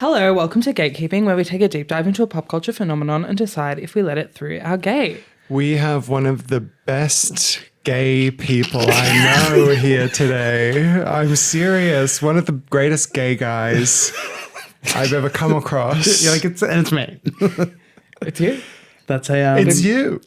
Hello, welcome to Gatekeeping, where we take a deep dive into a pop culture phenomenon and decide if we let it through our gate. We have one of the best gay people I know here today. I'm serious. One of the greatest gay guys I've ever come across. You're like, it's me. It's you? That's a It's you.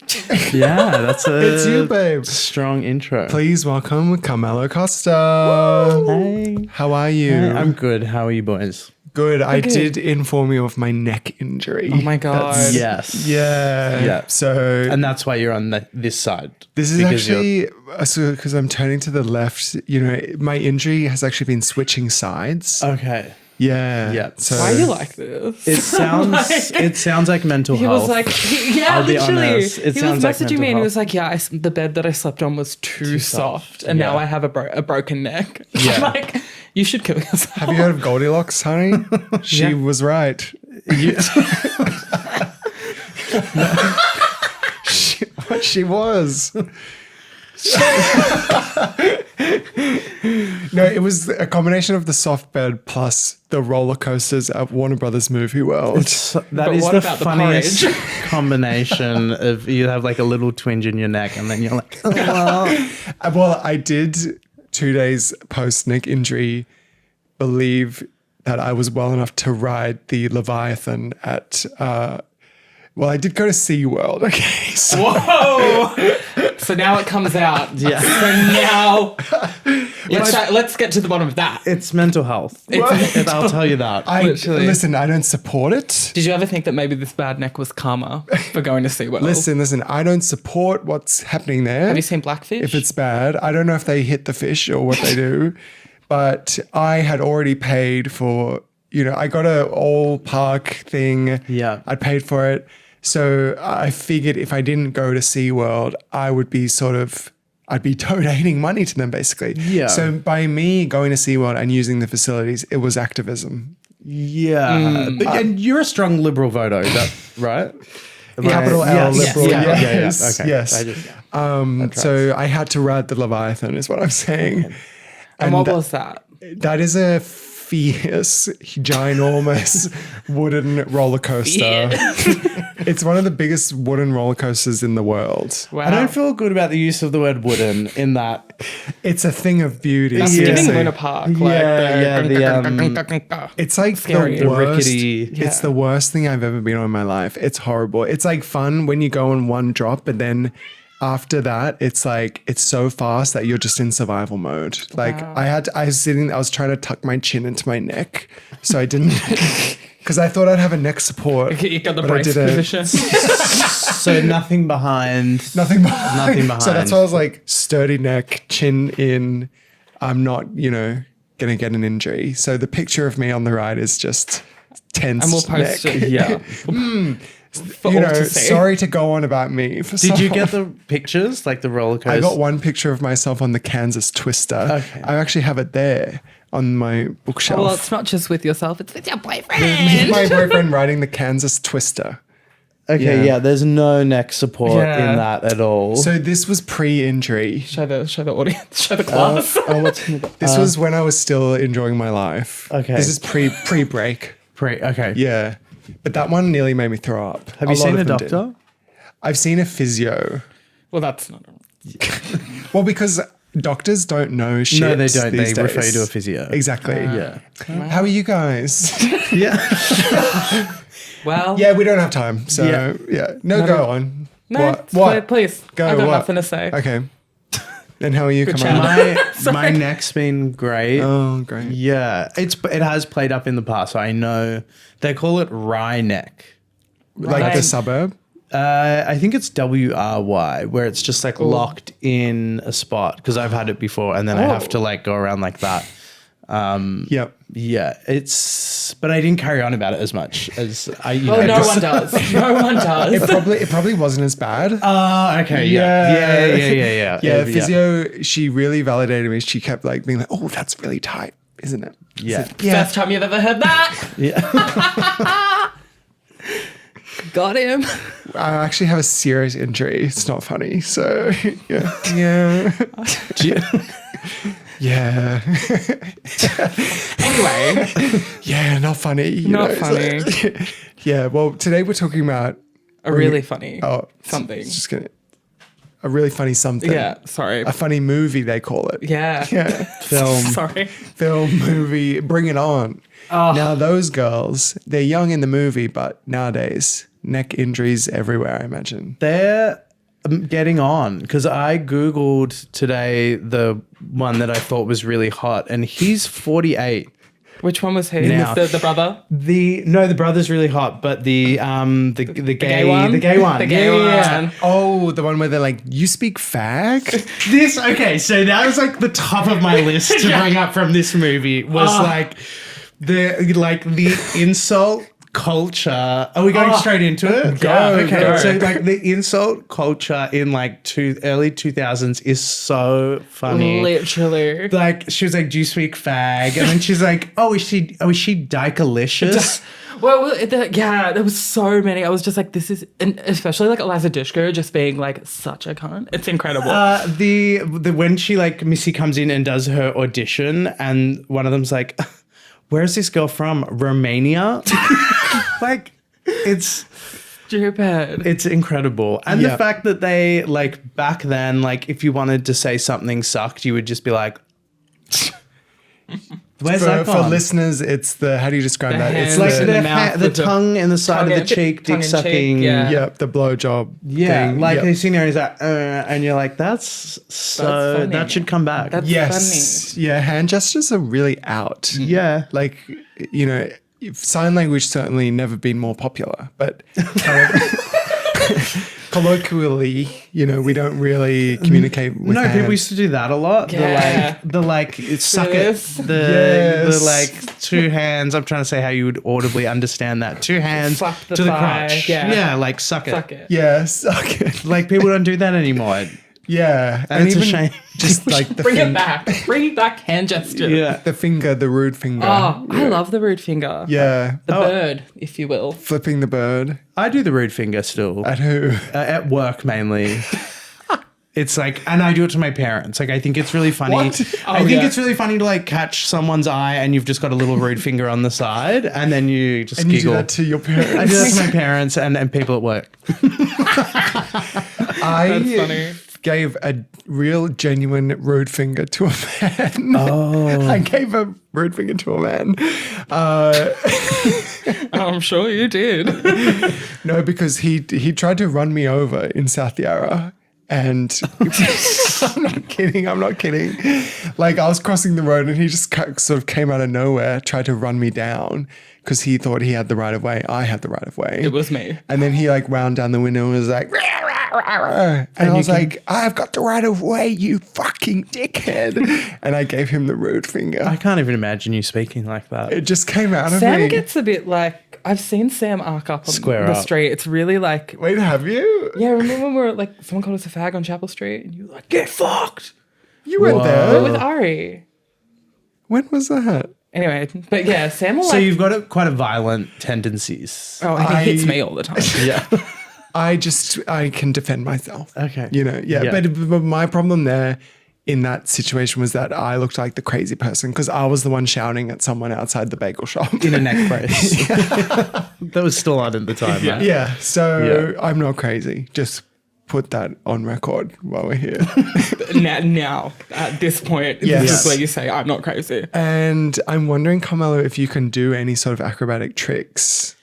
yeah, that's a It's you, babe. strong intro. Please welcome Carmelo Costa. Hey. How are you? Hey, I'm good. How are you boys? good. I good. did inform you of my neck injury. Oh my God. Yes. Yeah. Yeah. So And that's why you're on this side. this is because actually because I'm turning to the left. You know, my injury has actually been switching sides. Okay. Yeah. Yeah. So Why are you like this? It sounds like mental He health. was like, yeah, I'll be literally. honest, it He was sounds like messaging mental me and he health. was like, yeah, the bed that I slept on was too soft. And now Yeah. I have a broken neck. Yeah. I'm like, you should kill yourself. have you heard of Goldilocks, honey? She Yeah. was right. You- She was. No, it was a combination of the soft bed plus the roller coasters at Warner Brothers Movie World. that But is what the about the funniest porridge? combination of you have like a little twinge in your neck and then you're like, oh, well. Well, I did 2 days post neck injury believe that I was well enough to ride the Leviathan at. I did go to SeaWorld. Okay, so Whoa! So now it comes out. Yeah. So now let's get to the bottom of that. It's mental health. I'll tell you that. listen. I don't support it. Did you ever think that maybe this bad neck was karma for going to SeaWorld? Listen. I don't support what's happening there. Have you seen Blackfish? If it's bad, I don't know if they hit the fish or what they do, but I had already paid for. You know, I got a all park thing. Yeah. I paid for it. So I figured if I didn't go to SeaWorld, I'd be donating money to them basically. Yeah. So by me going to SeaWorld and using the facilities, it was activism. Yeah. And you're a strong liberal voter, is that right? Capital L, Yes. liberal. Yes. Yes. Okay. Yes. So I had to ride the Leviathan is what I'm saying. and what was that? That is a fierce, ginormous wooden roller coaster. It's one of the biggest wooden roller coasters in the world. Wow. I don't feel good about the use of the word wooden in that. It's a thing of beauty. That's seriously. giving Luna Park. It's like Scary. the The worst. rickety- It's the worst thing I've ever been on in my life. It's horrible. It's like fun when you go on one drop, but then after that, it's like it's so fast that you're just in survival mode. Like I was trying to tuck my chin into my neck, so I didn't because I thought I'd have a neck support. You got the but I brace didn't. position. So nothing behind. Nothing behind. Nothing behind. So that's why I was like sturdy neck, chin in. I'm not, gonna get an injury. So the picture of me on the right is just tense. And we'll post neck. it. Yeah. For all to see. Sorry to go on about me. Did you get the pictures, like the roller coaster? I got one picture of myself on the Kansas Twister. Okay. I actually have it there on my bookshelf. Well, it's not just with yourself, it's with your Me boyfriend. and my boyfriend riding the Kansas Twister. Okay, Yeah. there's no neck support Yeah. in that at all. So this was pre-injury. Show the audience, show the class. What's in the This was when I was still enjoying my life. Okay. This is pre-break. okay. Yeah. But that one nearly made me throw up. Have you lot seen of a them did. doctor? I've seen a physio. Well, that's not. Well, because doctors don't know shit. No, they don't. these They refer you days. to a physio. Exactly. Yeah. How are you guys? Yeah. Well, Yeah, we don't have time. So, yeah. No, go on. no, What? please. Go, I've got what? nothing to say. Okay. And how are you, Good Kamala? chat. My neck's been great. Oh, great. Yeah. It has played up in the past. So I know they call it rye neck. Like Right. the suburb? I think it's WRY, where it's just like locked in a spot because I've had it before, and then I have to like go around like that. Yep. Yeah, but I didn't carry on about it as much as I. Well, no one does. No one does. It probably wasn't as bad. Okay. Yeah. Yeah, physio, she really validated me. She kept like being like, "Oh, that's really tight, isn't it?" Yeah. Yeah. First time you've ever heard that. Yeah. Got him. I actually have a serious injury. It's not funny. So, yeah. Yeah. Yeah. Anyway, Yeah, not funny. Not it's like- yeah, well, today we're talking about a really funny something. something. Just gonna a really funny something. Yeah, sorry. A funny movie, they call it. Yeah. Yeah. Film. Sorry. Film, movie, bring it on. Oh. Now, those girls, they're young in the movie, but nowadays, neck injuries everywhere, I imagine. They're getting on because I Googled today the one that I thought was really hot, and he's 48. Which one was he? Now- The brother? The brother's really hot, but the gay one, the gay one. The gay one. Oh, the one where they're like, you speak fag? This okay, so that was like the top of my list to bring up from this movie was like the insult culture. Are we going straight into it? Go, Okay. go. So like the insult culture in like early 2000s is so funny. Literally. Like she was like, "Do you speak fag?" And then she's like, "Oh, is she dykalicious?" Well, yeah, there was so many. I was just like, this is, and especially like Eliza Dushku just being like such a cunt. It's incredible. The when she like Missy comes in and does her audition, and one of them's like, "Where's this girl from? Romania?" Like, it's Stupid. it's incredible, and the Yeah. fact that they like back then, like if you wanted to say something sucked, you would just be like, "Where's that For gone?" listeners, it's the, how do you describe The that? It's hands Like in the, the mouth the with the tongue in the side of tongue the in- cheek, tongue dick in cheek, sucking. yeah. yep, the blowjob Yeah, thing. like Yep. he's sitting there, he's like, and you're like, that's so funny. that should come back. That's Yes. Yeah, hand gestures are really out. yeah, Like, you know, sign language certainly never been more popular, but colloquially, you know, we don't really communicate with no, hands. people used to do that a lot. Yeah. The like suck it, This? the Yes. like two hands. I'm trying to say how you would audibly understand that. Two hands Slap the to the thigh, crotch. yeah. Like suck it. Suck it. Yeah, suck it. Like people don't do that anymore. Yeah. And it's a shame. Just like the Bring it back. Bring back hand gesture. Yeah. the finger, the rude finger. Oh, I love the rude finger. Yeah. The bird, if you will. Flipping the bird. I do the rude finger still. At who? At work mainly. It's like, and I do it to my parents. Like, I think it's really funny. What? I think yeah. it's really funny to like catch someone's eye and you've just got a little rude finger on the side and then you just And you do giggle. that to your parents. I do that to my parents and people at work. That's funny. Gave a real genuine rude finger to a man. Oh. I gave a rude finger to a man. I'm sure you did. No, because he tried to run me over in South Yarra. And I'm not kidding. Like I was crossing the road and he just sort of came out of nowhere, tried to run me down because he thought he had the right of way. I had the right of way. It was me. And then he like wound down the window and was like, "Rah, rah, rah, rah." And I was like, I've got the right of way, you fucking dickhead. And I gave him the rude finger. I can't even imagine you speaking like that. It just came out of Sam me. gets a bit like, I've seen Sam arc up on Square the up. street. It's really like, Wait, have you? yeah, remember when we were like, someone called us a fag on Chapel Street and you were like, get fucked. You went Whoa. there. With Ari. When was that? Anyway, but yeah, Sam will So like, you've got quite a violent tendencies. oh, and he hits me all the time. Yeah. I can defend myself. Okay. You know, yeah. Yeah. But my problem there in that situation was that I looked like the crazy person because I was the one shouting at someone outside the bagel shop. In a neck brace. That was still on at the time, right? Yeah. So I'm not crazy. Just put that on record while we're here. now, at this point, Yes. this is where you say, I'm not crazy. And I'm wondering, Carmelo, if you can do any sort of acrobatic tricks.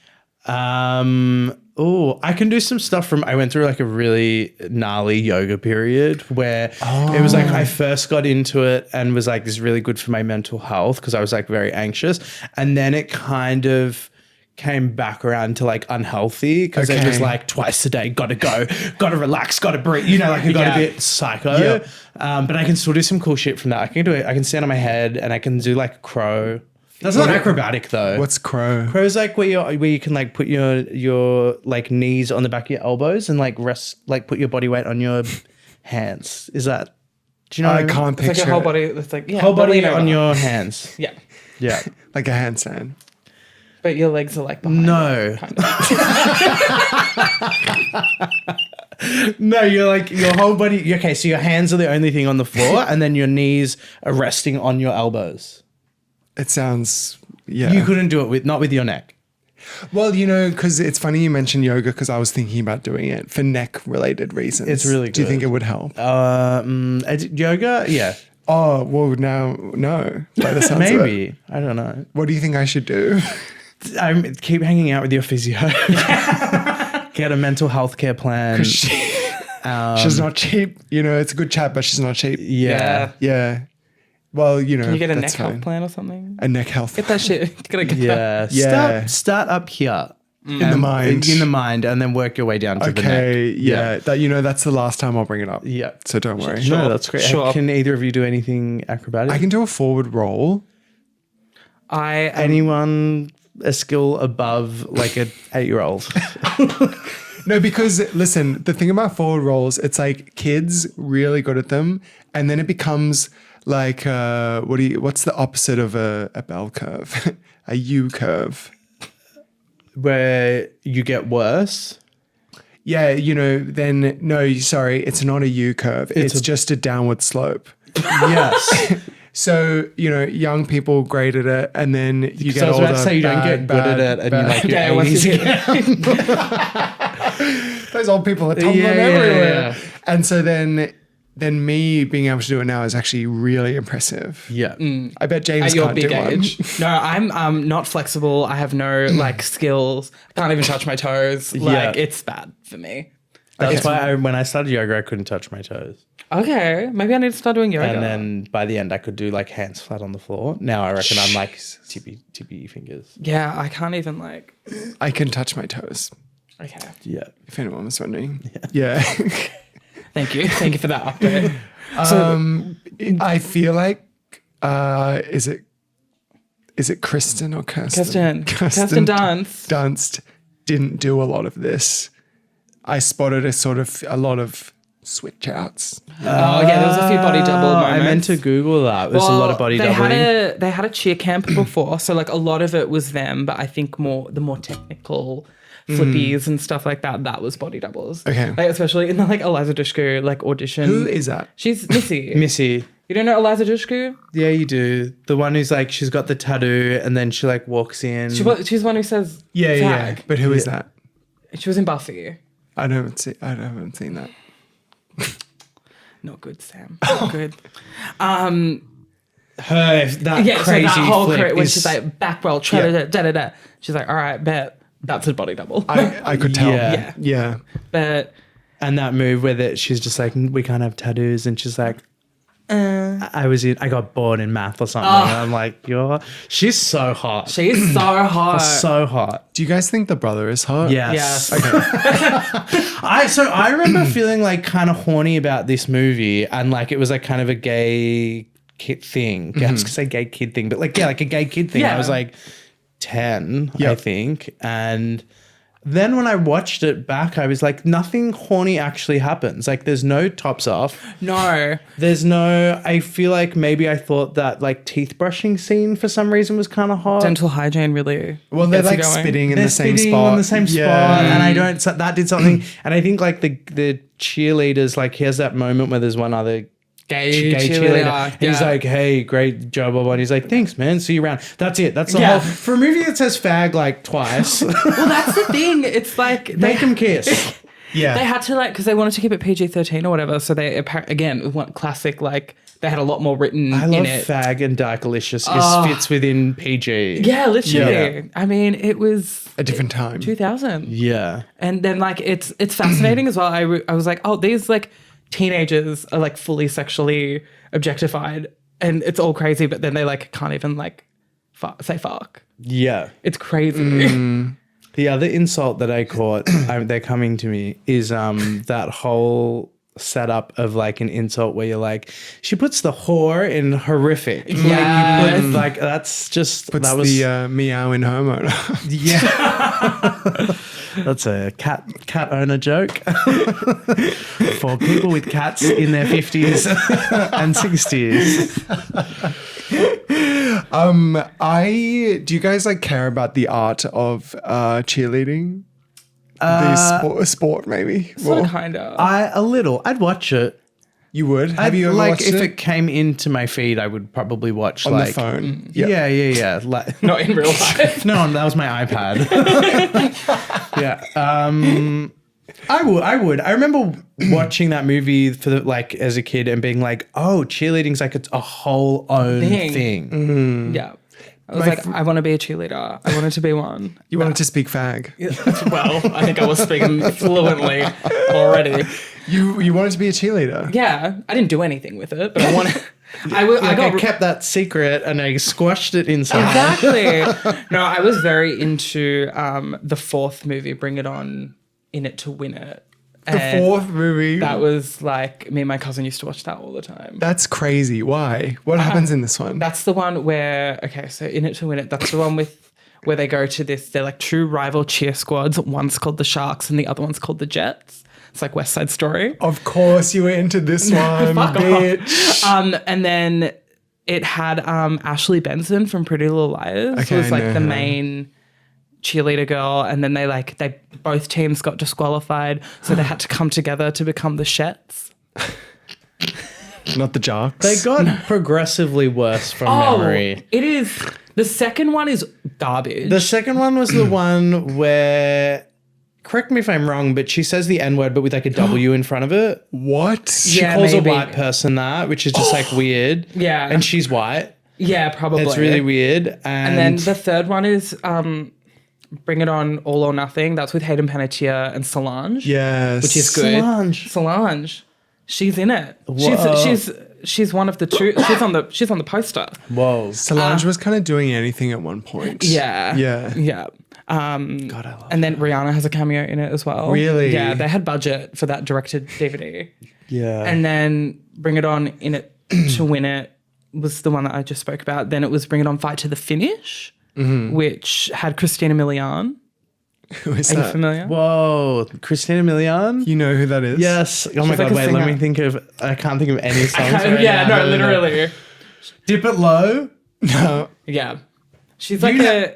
I can do some stuff I went through like a really gnarly yoga period where it was like I first got into it and was like, this is really good for my mental health because I was like very anxious. And then it kind of came back around to like unhealthy because it was Okay. like twice a day, gotta go, gotta relax, gotta breathe, you know, like it got Yeah. a bit psycho. Yep. But I can still do some cool shit from that. I can do it. I can stand on my head and I can do like crow. That's not acrobatic though. What's crow? Crow's like where you can like put your like knees on the back of your elbows and like rest, like put your body weight on your hands. Is that? Do you know? I what I mean? can't It's like picture your whole it. body, it's like, yeah. Whole body lean on over. your hands. Yeah. Yeah. Like a handstand. But your legs are like behind. No. Kind of. No, you're like your whole body. Okay, so your hands are the only thing on the floor, and then your knees are resting on your elbows. It sounds, yeah. You couldn't do it not with your neck. Well, because it's funny you mentioned yoga because I was thinking about doing it for neck related reasons. It's really Do you think good. it would help? Yoga, yeah, Oh, well, now, no. By the sounds of it. maybe. I don't know. What do you think I should do? Keep hanging out with your physio. Get a mental health care plan. She's not cheap. It's a good chat, but she's not cheap. Yeah. Yeah. Well, Can you get a that's neck health fine. plan or something? A neck health. Get that shit. You gotta get that. Yeah. Yeah. Start up here. In the mind. In the mind, and then work your way down to the neck. Okay, yeah. That that's the last time I'll bring it up. Yeah. So don't worry. No, that's great. Sure. Can either of you do anything acrobatic? I can do a forward roll. Anyone a skill above like an 8-year-old? No, because listen, the thing about forward rolls, it's like kids really good at them, and then it becomes like what's the opposite of a bell curve? A U curve. Where you get worse. Yeah, then no, sorry, it's not a U curve. It's just a downward slope. Yes. So, young people great at it, and then you get I was older. about to say you don't get good at it, and you like your Yeah, once you 80s. get those old people are tumbling Yeah, everywhere. yeah. And so then me being able to do it now is actually really impressive. Yeah. I bet James At your can't big do age. No, I'm not flexible. I have no skills. I can't even touch my toes. It's bad for me. That's why when I started yoga, I couldn't touch my toes. Okay, maybe I need to start doing yoga. And then by the end, I could do like hands flat on the floor. Now I reckon I'm like tippy fingers. Yeah, I can't even I can touch my toes, Okay. Yeah. if anyone was wondering. Yeah. Thank you for that update. I feel like, is it Kristen or Kirsten? Kirsten Dunst didn't do a lot of this. I spotted a lot of switch outs. Oh yeah, there was a few body double moments. I meant to Google that. There's a lot of body doubling. They had a cheer camp before, so a lot of it was them, but I think the more technical flippies and stuff like that, that was body doubles. Okay. Especially in the Eliza Dushku audition. Who is that? She's Missy. Missy. You don't know Eliza Dushku? Yeah, you do. The one who's she's got the tattoo and then she walks in. She's the one who says Yeah. fag. But who is that? She was in Buffy. I haven't seen that. Not good, Sam. Not good. Her, that Yeah, crazy so that whole flip crit when is- she's back roll, da-da-da. She's all right, bet that's a body double. I could tell. Yeah. Yeah. But and that move where she's just we can't have tattoos, and she's like, I got bored in math or something. And I'm like, she's so hot. she's so hot. So hot. Do you guys think the brother is hot? Yes. Yes. I remember feeling kind of horny about this movie, and it was kind of a gay kid thing. I was gonna say gay kid thing, but like a gay kid thing. Yeah. I was 10, I Yep. think, and then when I watched it back, I was like, nothing horny actually happens. There's no tops off. No. There's no. I feel maybe I thought that teeth brushing scene for some reason was kind of hot. Dental hygiene really. Well, they're gets you going. spitting in They're the same spitting spot. on the same spot, and I don't. So that did something, and I think the cheerleaders here's that moment where there's one other Gay cheerleader, cheerleader. and he's like, "Hey, great job, blah, blah," and he's like, "Thanks, man. See you around." That's it. That's the Yeah. whole for a movie that says "fag" twice. well, that's the thing. It's Make them kiss. Yeah. They had to because they wanted to keep it PG-13 or whatever. So they again one classic they had a lot more written I in love it. fag and Dykalicious. It fits within PG. Yeah, literally. Yeah. I mean, it was a different time. 2000. Yeah. And then it's fascinating as well. I was like, oh, these teenagers are fully sexually objectified, and it's all crazy. But then they can't even say fuck. Yeah. It's crazy. The other insult that I caught, they're coming to me, is that whole setup of an insult where you're she puts the whore in horrific. Yes. You put, that's just Puts that was the meow in homeowner. yeah. That's a cat owner joke for people with cats in their 50s and 60s. Do you guys care about the art of cheerleading? The sport maybe. Sort of, kind of. A little. I'd watch it. You would? Have you ever like watched if it? it came into my feed, I would probably watch On like the phone? Yeah. Like, Not in real life. no, that was my iPad. Yeah. I would. I remember watching that movie for like as a kid and being like, oh, cheerleading's like it's a whole own thing. Yeah. I was like, I want to be a cheerleader. I wanted to be one. You wanted to speak fag. Well, I think I was speaking fluently already. You wanted to be a cheerleader. Yeah, I didn't do anything with it, but I wanted. I kept that secret and I squashed it inside. Exactly. No, I was very into the fourth movie, Bring It On, In It to Win It. The fourth movie. That was like, me and my cousin used to watch that all the time. That's crazy. Why? What happens in this one? That's the one where, okay, so In It to Win It, that's the one with where they go to this, they're like two rival cheer squads. One's called the Sharks and the other one's called the Jets. It's like West Side Story. Of course you were into this one, Fuck bitch. off. And then it had Ashley Benson from Pretty Little Liars. Okay, Who was I like know the her. main cheerleader girl. And then they both teams got disqualified. So they had to come together to become the Shets. Not the Jocks. They got progressively worse from memory. It is. The second one is garbage. The second one was the one where, correct me if I'm wrong, but she says the N-word, but with like a W in front of it. What? She Yeah, calls maybe. a white person that, which is just like weird. Yeah. And she's white. Yeah, probably. It's really weird. And then the third one is Bring It On, All or Nothing. That's with Hayden Panettiere and Solange. Yes. Which is good. Solange. She's in it. Whoa. She's one of the two. She's on the poster. Whoa. Solange was kind of doing anything at one point. Yeah. Yeah. Yeah. God, I love And then Rihanna has a cameo in it as well. Really? Yeah, they had budget for that directed DVD. Yeah. And then Bring It On, In It to Win It was the one that I just spoke about. Then it was Bring It On, Fight to the Finish, which had Christina Milian. Who is Are you that? familiar? Whoa. Christina Milian? You know who that is? Yes. Oh my like God. a Wait, let singer. me think of, I can't think of any songs. right Yeah, now. no, literally. Dip It Low? No. Yeah. She's like a...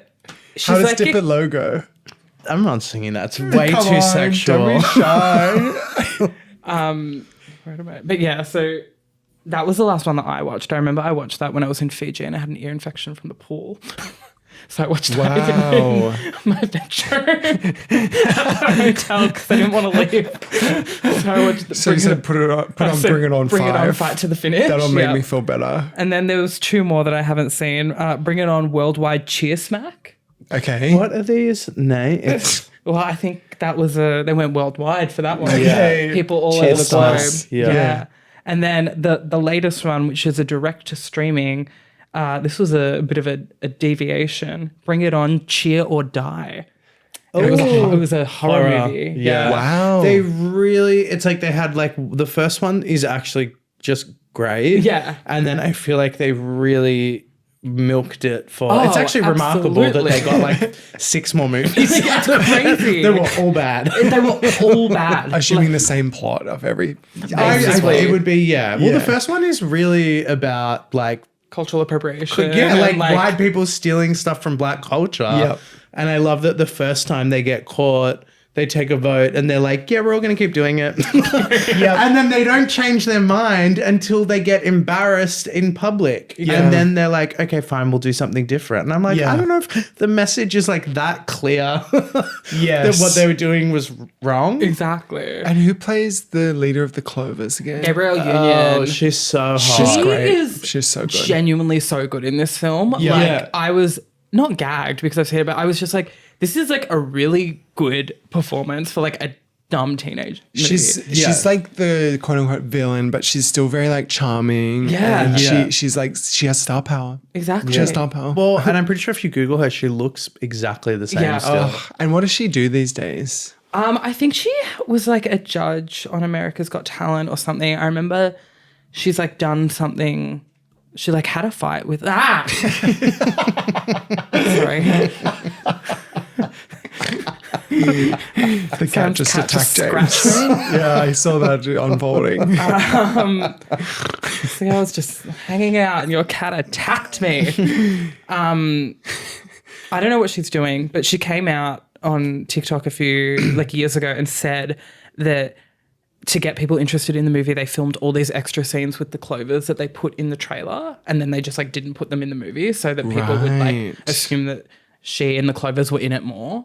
She's How does like Dip It Low go? I'm not singing that. It's way Come too on, sexual. Don't be shy. Where am I? But yeah, so that was the last one that I watched. I remember I watched that when I was in Fiji and I had an ear infection from the pool. So I watched that Wow. in my bedroom at the hotel because I didn't want to leave. So I watched So you said put on Bring It On Bring It On, 5. Fight to the Finish. That'll make Yeah. me feel better. And then there was two more that I haven't seen. Bring It On, Worldwide Cheer Smack. Okay. What are these names? Well, I think that was they went worldwide for that one. Okay. People all Cheer over the globe. stars. Yeah. Yeah. And then the latest one, which is a direct to streaming, this was a bit of a deviation. Bring It On, Cheer or Die. And it was a horror movie. Yeah. Wow. They really, it's like they had like, the first one is actually just great. Yeah. And then I feel like they really milked it for, Oh, it's actually remarkable that absolutely. they got like 6 more movies. It's crazy. They were all bad. They were all bad. Assuming the same plot of every. Basically. It would be, yeah. Well, Yeah. the first one is really about like, Cultural appropriation. yeah, and, like white people stealing stuff from black culture. Yep. And I love that the first time they get caught, they take a vote and they're like, yeah, we're all going to keep doing it. And then they don't change their mind until they get embarrassed in public. Yeah. And then they're like, okay, fine, we'll do something different. And I'm like, Yeah. I don't know if the message is like that clear Yes. that what they were doing was wrong. Exactly. And who plays the leader of the Clovers again? Gabrielle Union. Oh, she's so hot. she great. is She's so good. genuinely so good in this film. Yeah. Like, Yeah. I was not gagged because I've seen it, but I was just like, this is like a really good performance for like a dumb teenage movie. She's like the quote unquote villain, but she's still very like charming. Yeah. And Yeah. she's like she has star power. exactly. She has star power. Well, and I'm pretty sure if you Google her, she looks exactly the same Yeah. still. And what does she do these days? I think she was like a judge on America's Got Talent or something. I remember she's like done something. She like had a fight with Sorry. The cat just cat attacked just James. scratched Yeah, I saw that unfolding. So I was just hanging out and your cat attacked me. I don't know what she's doing, but she came out on TikTok a few like years ago and said that to get people interested in the movie, they filmed all these extra scenes with the clovers that they put in the trailer, and then they just like didn't put them in the movie so that people would Right. like assume that she and the clovers were in it more.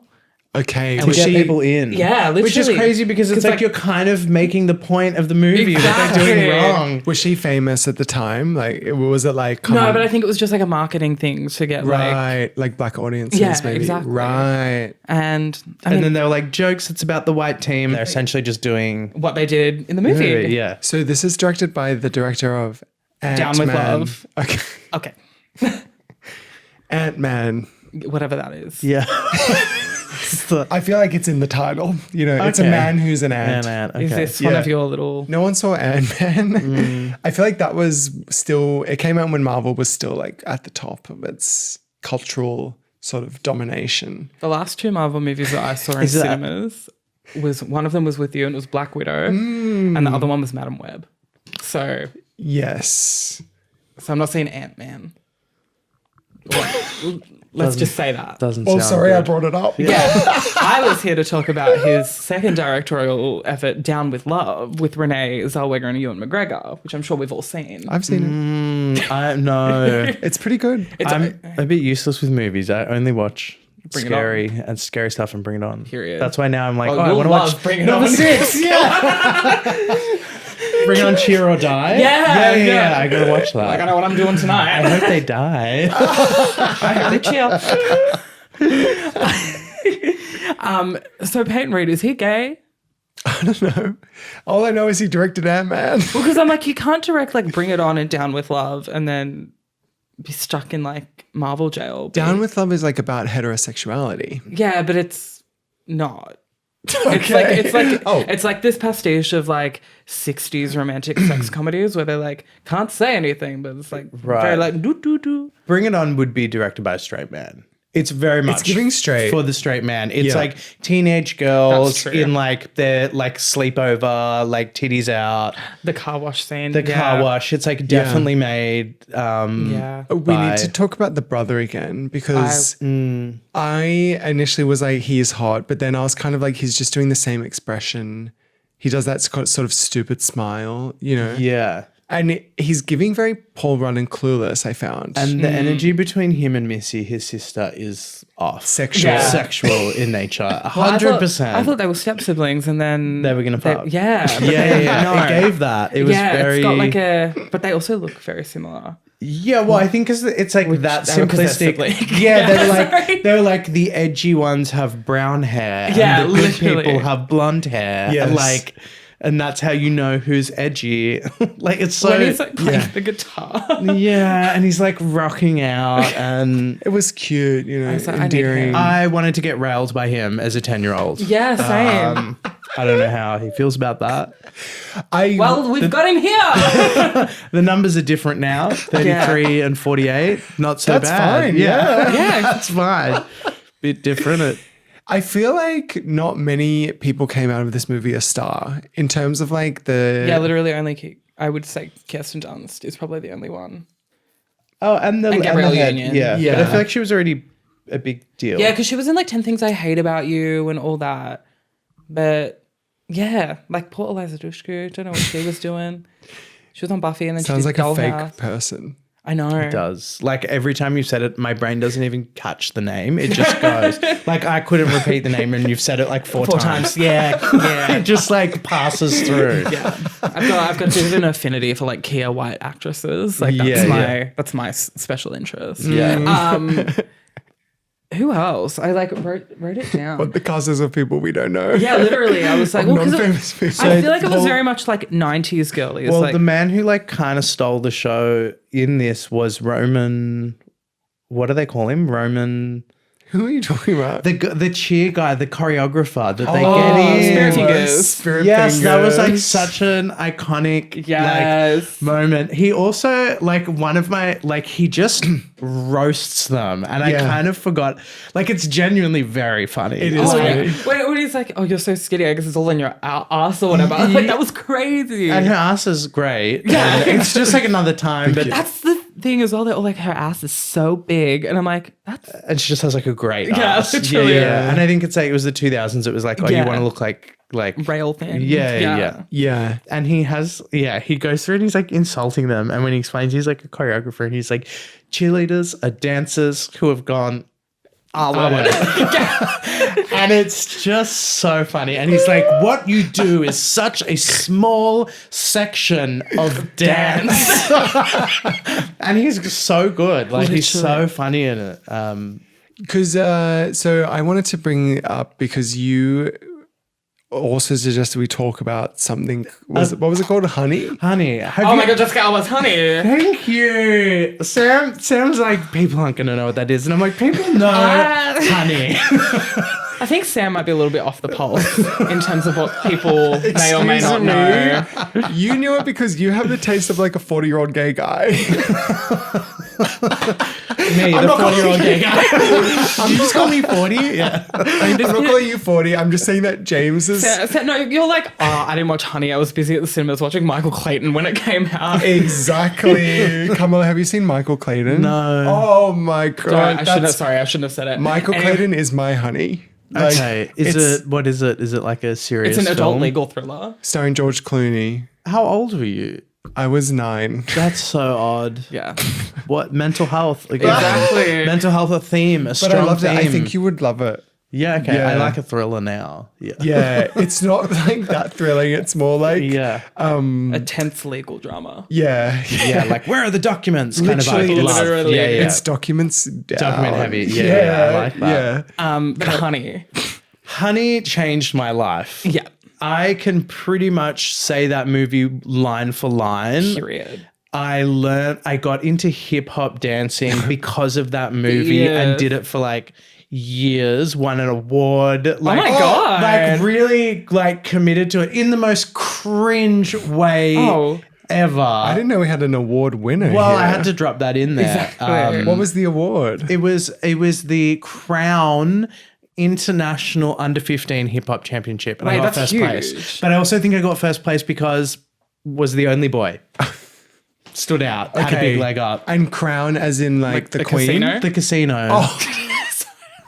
Okay. To Was get she, people in. Yeah, literally. Which is crazy because it's like you're kind of making the point of the movie that they're doing Exactly. wrong. was she famous at the time? Like, was it like, come No, on, but I think it was just like a marketing thing to get like, right, like black audiences, Yeah, maybe. exactly. Right. and I And mean, then they were like, jokes, it's about the white team. They're essentially just doing what they did in the movie. Yeah. So this is directed by the director of Down with Ant-Man. Love. Okay. Okay, Ant-Man. whatever that is. Yeah. I feel like it's in the title. You know, it's a Okay. man who's an ant. Okay. Is this one Yeah. of your little? No one saw Ant-Man. I feel like that was still, it came out when Marvel was still like at the top of its cultural sort of domination. The last two Marvel movies that I saw in Is that- cinemas was one of them was with you and it was Black Widow, and the other one was Madam Web. So Yes. I'm not seeing Ant-Man. Well, let's just say that. Doesn't Oh, sound sorry, I good. brought it up. Yeah, I was here to talk about his second directorial effort, Down with Love, with Renee Zellweger and Ewan McGregor, which I'm sure we've all seen. I've seen it. I no. It's pretty good. I'm a bit useless with movies. I only watch Bring It scary stuff and Bring It On. Period. That's why now I'm like, Oh, I you'll want to love watch Bring It number On. 6. Yeah. Bring It On, Cheer or Die. Yeah. I gotta watch that. Like, I know what I'm doing I tonight. hope they die. I chill. So Peyton Reed, is he gay? I don't know. All I know is he directed Ant-Man. Well, because I'm like, you can't direct like Bring It On and Down with Love and then be stuck in like Marvel jail. Down with Love is like about heterosexuality. Yeah, but it's not. Okay. It's like this pastiche of like 60s romantic sex comedies where they like can't say anything, but it's like very Right. like do do do. Bring It On would be directed by a straight man. It's very much giving straight. for the straight man. It's Yeah. like teenage girls That's true. in like their like sleepover, like titties out, The car wash scene. the car wash. It's like definitely made. Yeah. We by- need to talk about the brother again because I initially was like, he is hot, but then I was kind of like, he's just doing the same expression. He does that sort of stupid smile, you know? Yeah. And he's giving very Paul Rudd and Clueless, I found. And the energy between him and Missy, his sister, is off. Sexual. Yeah. Sexual in nature. Well, I 100%. thought they were step siblings, and then They were gonna fuck. Yeah, but yeah. then, no. It gave that. It was very. It's got like a, but they also look very similar. Yeah, well, I think because it's like that because they're simplistic. siblings. Yeah, Sorry. they're like the edgy ones have brown hair, Yeah, and the good literally. people have blonde hair, Yes. and that's how you know who's edgy. Like it's so When he's like playing the guitar. yeah, and he's like rocking out, and It was cute, you know, was like, I need endearing. him. I wanted to get railed by him as a 10-year-old. Yeah, same. I don't know how he feels about that. Well, we've got him here. The numbers are different now, 33 and 48. Not so That's bad. fine, yeah. Yeah. That's fine. Bit different. I feel like not many people came out of this movie a star in terms of like the. Yeah, literally only I would say Kirsten Dunst is probably the only one. Oh, and the Gabrielle the head. Union. Yeah. Yeah. But I feel like she was already a big deal. Yeah, because she was in like 10 Things I Hate About You and all that. But yeah, like poor Eliza Dushku, don't know what she was doing. She was on Buffy and then Sounds she like did a fake Dollhouse. person. I know. It does. Like every time you said it, my brain doesn't even catch the name. It just goes. Like I couldn't repeat the name and you've said it like four times. Yeah, yeah. It just like passes through. Yeah, I've got a bit of an affinity for like Kia White actresses. Like that's my special interest. Yeah. Who else? I like wrote it down. But the cast is of people we don't know. Yeah, literally. I was like, well, 'cause non-famous people. I feel like it was very much like 90s girly. Well, Like, the man who like kind of stole the show in this was Roman. What do they call him? Roman. Who are you talking about? The cheer guy, the choreographer that they Oh, get in. Spirit Fingers. Spirit Yes, that was like Fingers. such an iconic Yes. moment. He also like one of my like he just roasts them, and I Yeah. kind of forgot. Like it's genuinely very funny. It is Oh, funny. yeah. When he's like, oh, you're so skinny, I guess it's all in your ass or whatever. Like, that was crazy. And her ass is great. Yeah. And it's just like another time, but That's the thing as well. They're all like, her ass is so big. And I'm like, and she just has like a great Yeah, ass. literally. Yeah. And I think it's like it was the 2000s. It was like, oh, you Yeah. want to look like like Rail thing. Yeah. Yeah. And he goes through and he's like insulting them. And when he explains, he's like a choreographer. And he's like, cheerleaders are dancers who have gone our way. And it's just so funny. And he's like, what you do is such a small section of dance. And he's so good. Like, he's so funny in it. Because so I wanted to bring it up because you also suggested we talk about something. What was it called? Honey? Honey. Oh my God, Jessica Alba's Honey. Thank you. Sam's like, people aren't going to know what that is. And I'm like, people know honey. I think Sam might be a little bit off the pulse in terms of what people may or may not know. You knew it because you have the taste of like a 40-year-old gay guy. Me, the 40-year-old gay guy. You just call me 40? Yeah. I'm not calling you 40. I'm just saying that James is... No, you're like, I didn't watch Honey. I was busy at the cinemas watching Michael Clayton when it came out. Exactly. Carmelo, have you seen Michael Clayton? No. Oh my God. I shouldn't have said it. Michael Clayton is my honey. Like, Okay. What is it? Is it like a serious It's an adult film? legal thriller. Starring George Clooney. How old were you? I was 9. That's so odd. Yeah. What? Mental health. Again. Exactly. Mental health, a theme, a strong But I loved theme. it. I think you would love it. Yeah, okay. Yeah. I like a thriller now. Yeah. Yeah, it's not like that thrilling. It's more like Yeah. A tense legal drama. yeah, Yeah, like, where are the documents? Kind of Literally, vibe. Love. literally. Yeah, yeah. It's documents down. Document heavy. Yeah, I like that. Yeah. But Honey. Honey changed my life. Yeah. I can pretty much say that movie line for line. Period. I got into hip hop dancing because of that movie and Yes. did it for like years, won an award. Like, my God. Like really like committed to it in the most cringe way ever. I didn't know we had an award winner. Well, here. I had to drop that in there. Exactly. What was the award? It was the Crown International Under 15 Hip Hop Championship, and I Wait, got that's first place. huge. But I also think I got first place because was the only boy. Stood out, had a big leg up. And crown, as in like the queen. casino? The casino. Oh,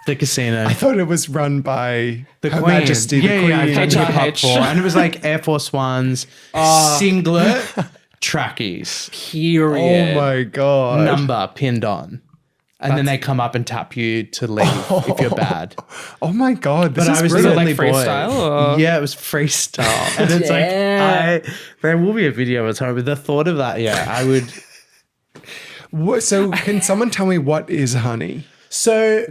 The casino. I thought it was run by The Her Queen. Majesty, the yeah, Queen. yeah, I've done hip hop HRH. for, and it was like Air Force Ones, singlet, trackies, Period. Oh my God. number pinned on. And then they come up and tap you to leave if you're bad. Oh my God. This But is I was brilliant. the only boy. freestyle, or- Yeah, it was freestyle. And it's like, there will be a video of time, but the thought of that, I would. So can someone tell me what is honey? So,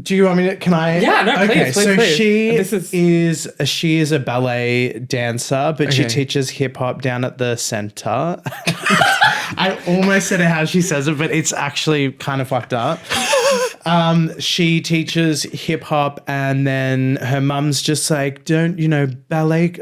do you want me to? Can I? Yeah, no, please, so please. she This is a ballet dancer, but she Okay. teaches hip hop down at the center. I almost said it how she says it, but it's actually kind of fucked up. She teaches hip hop, and then her mum's just like, don't, ballet,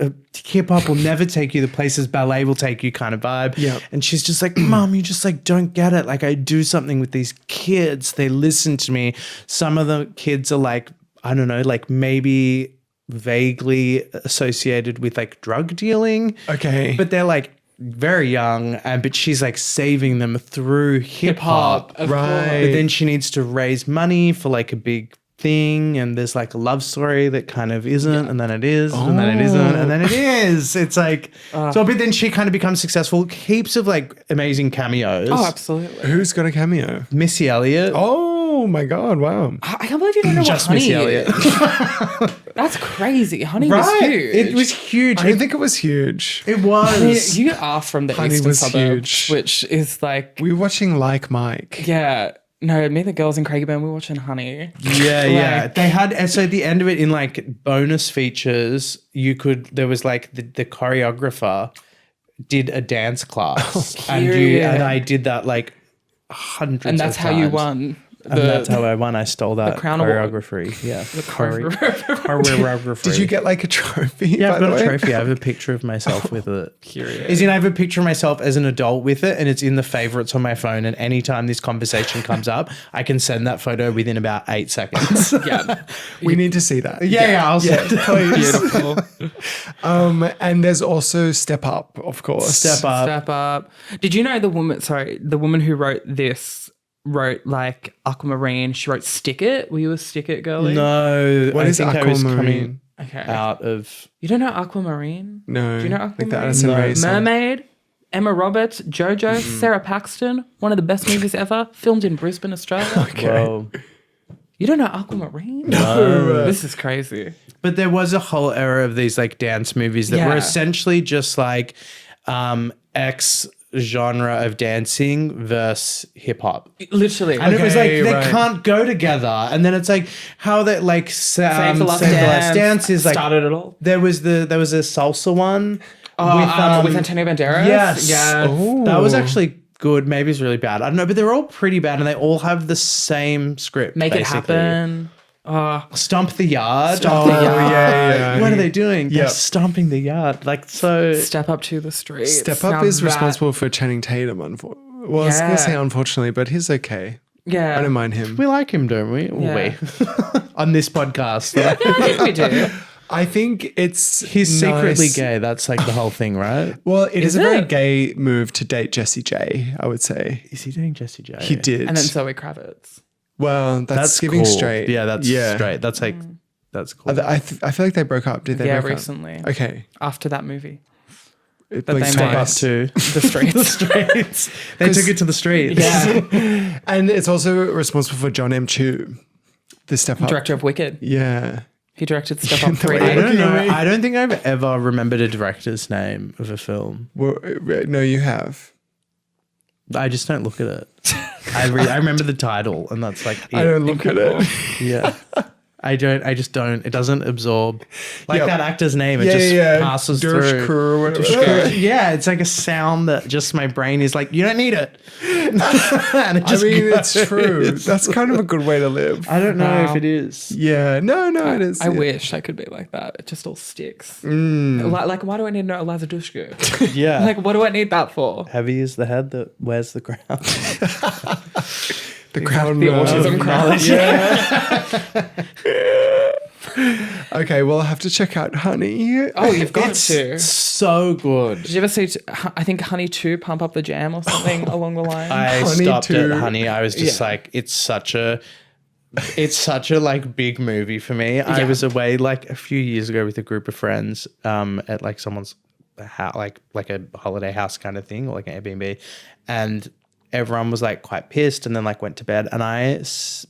hip hop will never take you the places ballet will take you kind of vibe. Yeah. And she's just like, Mum, you just like don't get it. Like, I do something with these kids. They listen to me. Some of the kids are like, I don't know, like maybe vaguely associated with like drug dealing. Okay. But they're like very young, but she's like saving them through hip hop. of Right. But then she needs to raise money for like a big thing, and there's like a love story that kind of isn't, and then it is, and then it isn't, and then it is. It's like so. But then she kind of becomes successful. Heaps of like amazing cameos. Oh, absolutely. Who's got a cameo? Missy Elliott. Oh my God. Wow. I can't believe you don't know Just what Missy Honey Elliott. is. That's crazy. Honey was huge. It was huge. I think it was huge. It I mean, was. you are from the Honey eastern was suburbs, huge. which is like, We were watching Like Mike. yeah. No, me and the girls in Craigieburn, we were watching Honey. Yeah. They had, and so at the end of it, in like bonus features, there was like the choreographer did a dance class, Period. and I did that like hundreds of And times. that's how you won. And that's how I won. I stole that Crown Award. choreography. Yeah. The choreography. Did you get like a trophy? Yeah, by I've the got a way? trophy. I have a picture of myself with it. Period. As in, I have a picture of myself as an adult with it, and it's in the favorites on my phone. And anytime this conversation comes up, I can send that photo within about 8 seconds. Yeah. We need to see that. Yeah, I'll send it. Beautiful. And there's also Step Up, of course. Step up. Step up. Did you know the woman who wrote this wrote like Aquamarine? She wrote Stick It. Were you a Stick It girly? No, What I is think I was coming. Aquamarine? Okay. out of. You don't know Aquamarine? No. Do you know like the Aquamarine? Addison Rae song. Mermaid, Emma Roberts, JoJo, Sarah Paxton. One of the best movies ever. Filmed in Brisbane, Australia. Whoa. You don't know Aquamarine? No. This is crazy. But there was a whole era of these like dance movies that were Yeah. essentially just like X genre of dancing versus hip hop. Literally. And it was like Okay, they right. can't go together. And then it's like how that like Save the Last Dance is like started it all. there was a salsa one With Antonio Banderas? Yes. Yes. Ooh. That was actually good. Maybe it's really bad. I don't know, but they're all pretty bad and they all have the same script. Make basically. It Happen. Stomp the yard. Stomp the Yard. yeah. What are they doing? They're Yep. stomping the yard. Like so. Step Up to the Street. Step Up is responsible for Channing Tatum. Well, I was going Yeah. to say unfortunately, but he's okay. Yeah. I don't mind him. We like him, don't we? Yeah. We on this podcast. I think we do. I think it's He's secretly nice. gay. That's like the whole thing, right? Well, it is a very it? gay move to date Jessie J, I would say. Is he doing Jessie J? He did. And then Zoe Kravitz. Well, that's giving cool. straight. Yeah, that's straight. That's like that's cool. I feel like they broke up. Did they Yeah, break recently. up? Okay. After that movie. It, But they Step made- up to The Streets. the streets. They took it to the streets. Yeah. And it's also responsible for John M. Chu, the Step Up. Director of Wicked. Yeah. He directed Step Up 3D. I don't know. me. I don't think I've ever remembered a director's name of a film. Well, no, you have. I just don't look at it. I remember the title, and that's like it. I don't look at it. Yeah. I just don't. It doesn't absorb like Yeah. that actor's name. It just passes Dersh through. Kur or whatever. Yeah, it's like a sound that just my brain is like, you don't need it. And it I just mean, goes. it's true. That's kind of a good way to live. I don't know Wow. if it is. Yeah. No, it is. I yeah. wish I could be like that. It just all sticks. Like, why do I need to know Eliza Dushku? Yeah. Like, what do I need that for? Heavy is the head that wears the crown. The crown. The autism crown. Okay, well, I have to check out Honey. Oh, you've got It's to. so good. Did you ever see, I think Honey 2, Pump Up the Jam or something along the line? I Honey stopped too. at Honey. I was just Yeah. like, it's such a like big movie for me. I was away like a few years ago with a group of friends at like someone's house, like a holiday house kind of thing, or like an Airbnb, and everyone was like quite pissed, and then like went to bed, and I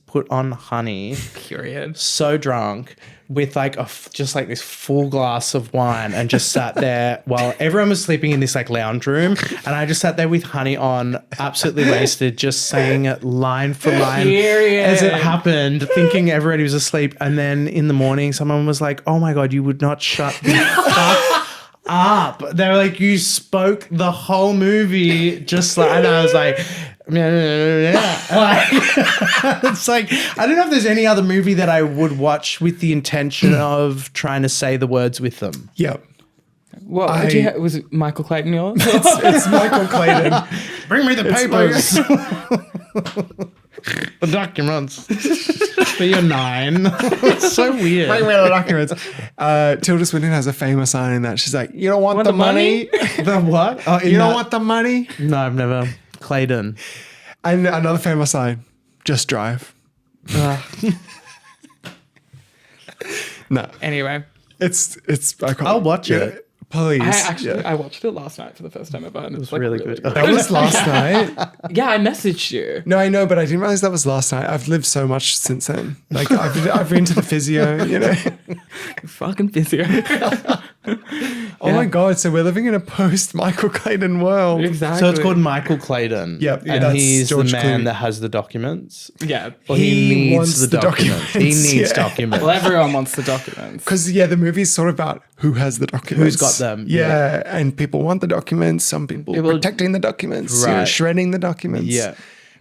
put on Honey, Period. so drunk, with like just like this full glass of wine, and just sat there while everyone was sleeping in this like lounge room, and I just sat there with Honey on, absolutely wasted, just saying it line for line Period. as it happened, thinking everybody was asleep. And then in the morning, someone was like, "Oh my God, you would not shut the fuck up." They were like, "You spoke the whole movie just like," and I was like, like, it's like, I don't know if there's any other movie that I would watch with the intention of trying to say the words with them. Yep. What was it Michael Clayton yours? It's Michael Clayton. Bring me the papers. The documents. But you're 9. It's so weird. Bring me the documents. Tilda Swinton has a famous line in that. She's like, "You don't want the money? The what? Oh, You don't want the money?" No, I've never. Clayton. And another famous line, "Just drive." No, Anyway, it's iconic. I'll watch it. Please. I watched it last night for the first time ever. And it was like really good. That was last night. Yeah, I messaged you. No, I know, but I didn't realize that was last night. I've lived so much since then. Like I've been to the physio, you know. Fucking physio. Oh my God. So we're living in a post Michael Clayton world. Exactly. So it's called Michael Clayton. Yep, And that's he's George the man Clooney. that has the documents. Yeah. Or He he wants needs the the documents. He documents, needs yeah. documents. Well, everyone wants the documents. Because the movie's sort of about who has the documents. Who's got them, Yeah, and people want the documents. Some people protecting the documents, Right. shredding the documents, Yeah.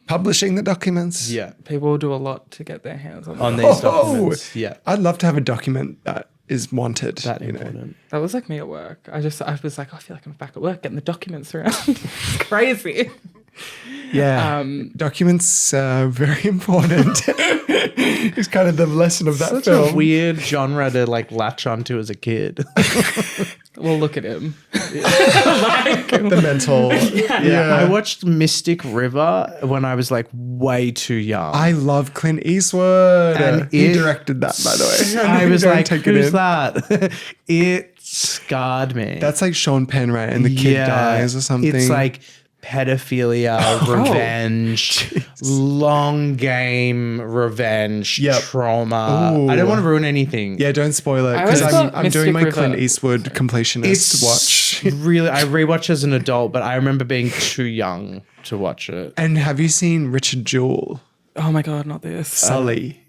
publishing the documents. Yeah. People will do a lot to get their hands on On it. these documents. Yeah. I'd love to have a document that is wanted. That you know. important. That was like me at work. I was like, I feel like I'm back at work getting the documents around. It's crazy. Yeah, documents very important. It's kind of the lesson of that Such film. a weird genre to like latch onto as a kid. Well, look at him. The mental. Yeah. I watched Mystic River when I was like way too young. I love Clint Eastwood. And he it- directed that, by the way. I was Don't like, take it who's in. that? It scarred me. That's like Sean Penn, right? And the kid dies or something. It's like pedophilia, revenge, long game, revenge, Yep. trauma. Ooh. I don't want to ruin anything. yeah, don't spoil it I because always I'm thought doing my Mystic Clint River- Eastwood completionist It's watch. really, I rewatch as an adult, but I remember being too young to watch it. And have you seen Richard Jewell? Oh my God, not this. Sully.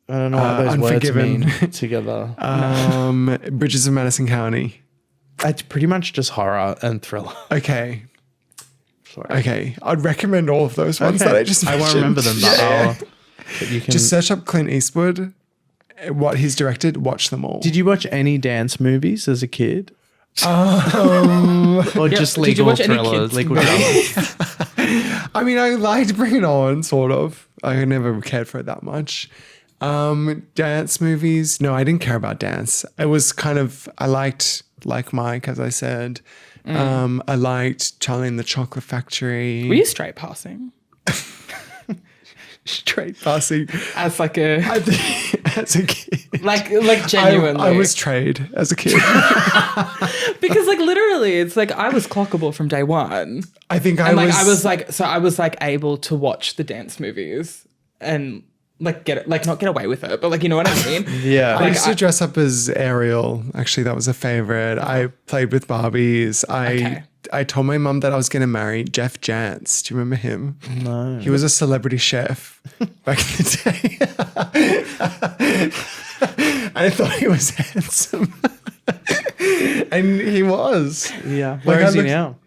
I don't know what those Unforgiven. words mean together. Bridges of Madison County. It's pretty much just horror and thriller. Okay. Sorry. Okay. I'd recommend all of those ones that I just mentioned. won't remember them, but you can. Just search up Clint Eastwood, what he's directed, watch them all. Did you watch any dance movies as a kid? Or just Did you legal watch any thrillers, kids' legal movies? dramas? I mean, I liked Bring It On, sort of. I never cared for it that much. Dance movies. No, I didn't care about dance. It was kind of, I liked Like Mike, as I said. I liked Charlie and the Chocolate Factory. Were you straight passing? Straight passing. As like a As a kid. like genuinely. I was trade as a kid. because like literally it's like I was clockable from day one. I think And I was like able to watch the dance movies and like get it, like not get away with it, but like you know what I mean? Yeah. I used to dress up as Ariel. Actually, that was a favorite. I played with Barbies. I told my mum that I was going to marry Jeff Jantz. Do you remember him? No. He was a celebrity chef back in the day. I thought he was handsome. And he was. Yeah. Where is he now?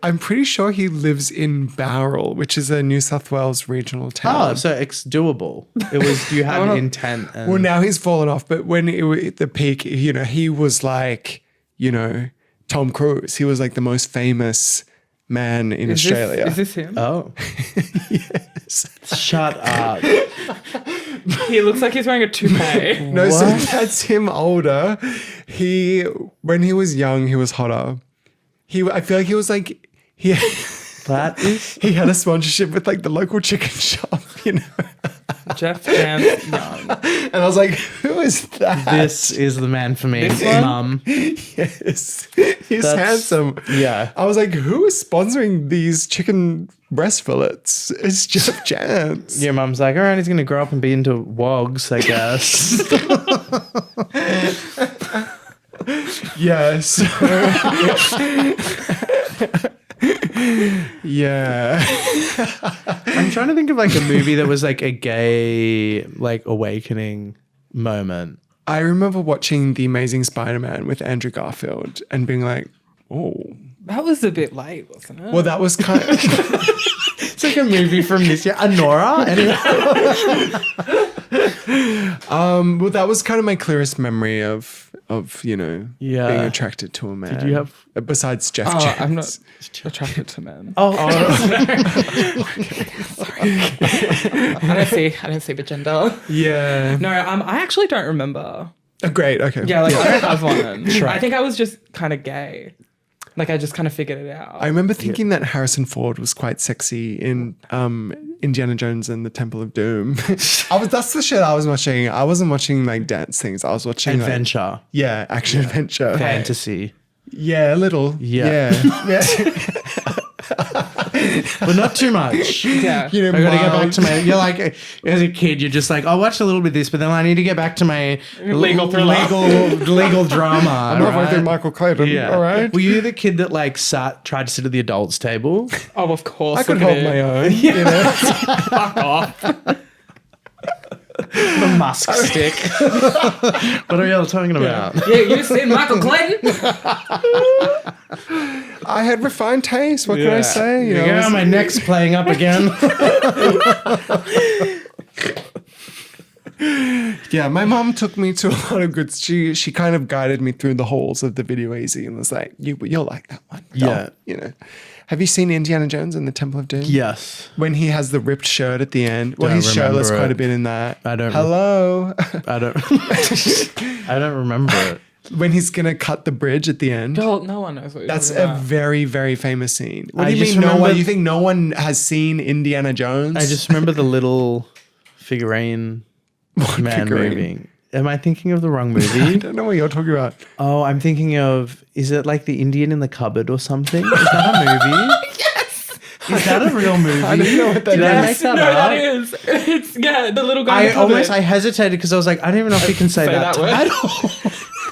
I'm pretty sure he lives in Bowral, which is a New South Wales regional town. Oh, so it's doable. It was, you had intent. And Well, now he's fallen off, but when it was at the peak, you know, he was like, you know, Tom Cruise. He was like the most famous man in Australia. Is this him? Oh. Yes. Shut up. He looks like he's wearing a toupee. No, so that's him older. When he was young, he was hotter. I feel like he was like, That is. he had a sponsorship with like the local chicken shop, you know. Jeff Jantz Young. And I was like, who is that? This is the man for me, This one? Mum. Yes. He's That's- handsome. Yeah. I was like, who is sponsoring these chicken breast fillets? It's Jeff Jantz. Your mum's like, all right, he's going to grow up and be into wogs, I guess. Yes. Yeah. I'm trying to think of like a movie that was like a gay, like awakening moment. I remember watching The Amazing Spider-Man with Andrew Garfield and being like, oh. That was a bit late, wasn't it? Well, that was kind of... It's like a movie from this year. Nora? Anyway. well, that was kind of my clearest memory of you know, Yeah. being attracted to a man. Did you have- Besides Jeff Oh, Jantz. I'm not attracted to men. Oh, I don't see the gender. Yeah. No, I actually don't remember. Oh, great. Okay. Yeah, like I don't have one. I think I was just kind of gay. Like I just kind of figured it out. I remember thinking that Harrison Ford was quite sexy in Indiana Jones and the Temple of Doom. That's the shit I was watching. I wasn't watching like dance things. I was watching like, adventure. yeah, action adventure. Fantasy. Yeah, a little. Yeah. Yeah. But not too much. yeah. You know, I gotta get back mild- to my. You're like, as a kid, you're just like, I'll watch a little bit of this, but then I need to get back to my Legal thriller. legal drama. I'm halfway through Michael Clayton. Yeah. All right. Were you the kid that like tried to sit at the adults table? Oh, of course. I could look at hold it. my own. You know? Fuck off. The musk stick. What are y'all talking about? Yeah, you seen Michael Clayton? I had refined taste. What can I say? You know, Yeah, my neck's playing up again. yeah, my mom took me to a lot of good. She kind of guided me through the halls of the Video Easy and was like, "You'll like that one." Yeah. You know. Have you seen Indiana Jones and the Temple of Doom? Yes. When he has the ripped shirt at the end. Well, Don't he's shirtless remember quite it. a bit in that. I don't- Hello. I don't. I don't remember it. when he's gonna cut the bridge at the end. Girl, no one knows what you're That's talking a about. very, very famous scene. What I do you just mean no one? remember- You think no one has seen Indiana Jones? I just remember the little figurine man figurine? moving. Am I thinking of the wrong I movie? don't know what you're talking about. Oh, I'm thinking of, is it like the Indian in the cupboard or something? Is that a movie? Yes! Is that a real movie? I don't know what that Did I is. make that no, up? that is. It's, yeah, the little guy. I hesitated because I was like, I don't even know if you can say that word. title.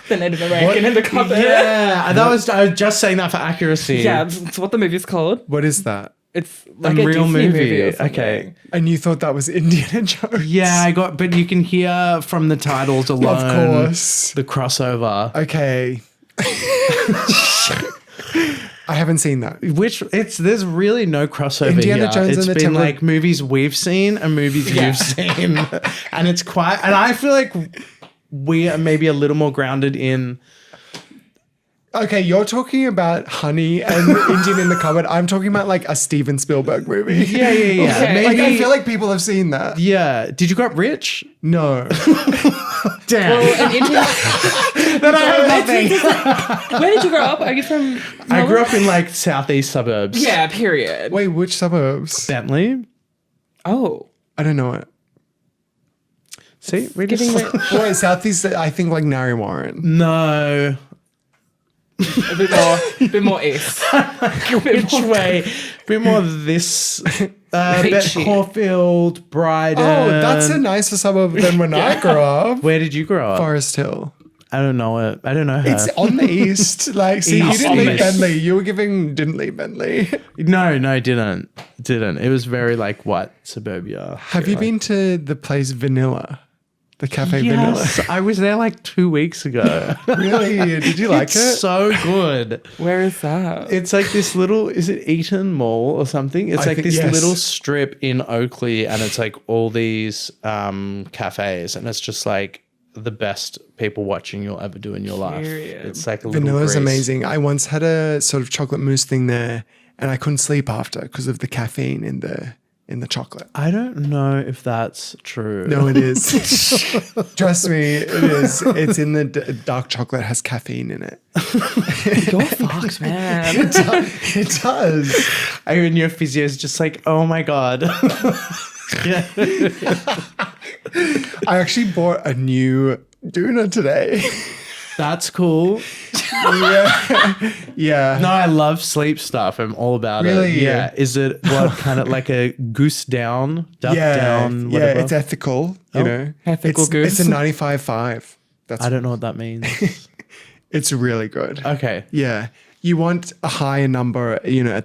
The Native American in the cupboard. Yeah, I was just saying that for accuracy. Yeah, that's what the movie's called. What is that? It's like a real Disney movie. movie or something. Okay. And you thought that was Indiana Jones? Yeah, I got, but you can hear from the titles alone. Of course. The crossover. Okay. I haven't seen that. There's really no crossover Indiana here. Jones It's and the been Temple- like movies we've seen and movies Yeah. you've seen. And it's quite, and I feel like we are maybe a little more grounded in. Okay, you're talking about Honey and Indian in the Cupboard. I'm talking about like a Steven Spielberg movie. Yeah. Okay. Like, I Maybe, feel like people have seen that. yeah. Did you grow up rich? No. Damn. Well, an Indian, Then I have nothing. where did you grow up? Are you from? I grew up in like southeast suburbs. Yeah, period. Wait, which suburbs? Bentley. Oh. I don't know it. See, we're getting Wait, Southeast, I think like Narry Warren. no. A bit more east. Which way? A bit more this. Peachy. Caulfield, Brighton. Oh, that's a nicer suburb than when I grew up. Where did you grow up? Forest Hill. I don't know it. I don't know her. It's on the east. Like, see, you East. didn't leave East. Bentley. You were didn't leave Bentley. No, didn't. It was very like white suburbia. Have you been to the place Vanilla? The Cafe Yes, I was there like 2 weeks ago. Vanilla? Really? Did you like It's it? so good. Where is that? It's like this little, is it Eaton Mall or something? It's I like think- this yes. little strip in Oakley and it's like all these cafes and it's just like the best people watching you'll ever do in your life. Period. It's like a little Vanilla's Greece. amazing. I once had a sort of chocolate mousse thing there and I couldn't sleep after because of the caffeine in the chocolate. I don't know if that's true. No, it is. Trust me, it is. It's in the dark chocolate has caffeine in it. You're fucked, man. It does. I mean, your physio is just like, oh my God. Yeah. I actually bought a new doona today. That's cool. Yeah. No, I love sleep stuff. I'm all about it. Really? Yeah. Is it what kind of like a goose down, duck down, yeah, whatever? it's ethical, you know. Ethical it's, goose. It's a 95.5. That's I don't know what that means. it's really good. Okay. Yeah. You want a higher number, you know,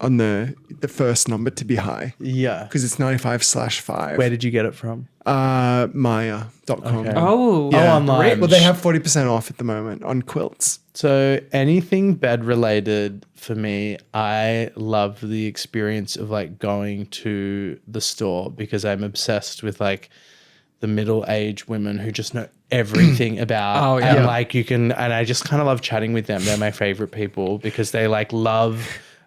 on the first number to be high Yeah. because it's 95/5. Where did you get it from? Maya.com. Okay. Oh. Yeah. Oh, online. Well, they have 40% off at the moment on quilts. So anything bed related for me, I love the experience of like going to the store because I'm obsessed with like the middle-aged women who just know everything about Oh, yeah. and like you can and I just kind of love chatting with them. They're my favorite people because they like love